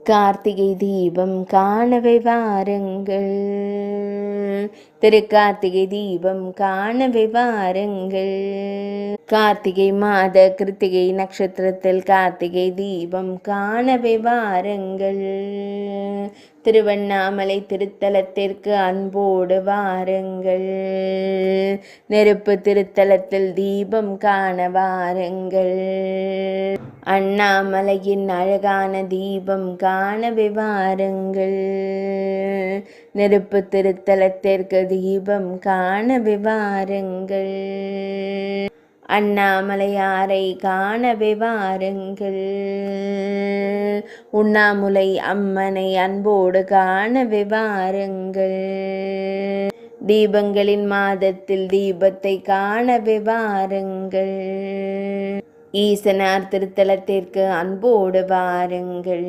கார்த்திகை தீபம் காணவே வாருங்கள். திருக்கார்த்திகை தீபம் காணவே வாருங்கள். கார்த்திகை மாத கிருத்திகை நட்சத்திரத்தில் கார்த்திகை தீபம் காணவே வாருங்கள். திருவண்ணாமலை திருத்தலத்திற்கு அன்போடு வாருங்கள். நெருப்பு திருத்தலத்தில் தீபம் காண வாருங்கள். அண்ணாமலையின் அழகான தீபம் காணவே வாருங்கள். நெருப்பு திருத்தலத்திற்கு தீபம் காணவே வாருங்கள். அண்ணாமலையாரை காணவே வாருங்கள். உண்ணாமுலை அம்மனை அன்போடு காணவே வாருங்கள். தீபங்களின் மாதத்தில் தீபத்தை காணவே வாருங்கள். ஈசனார் திருத்தலத்திற்கு அன்போடு வாருங்கள்.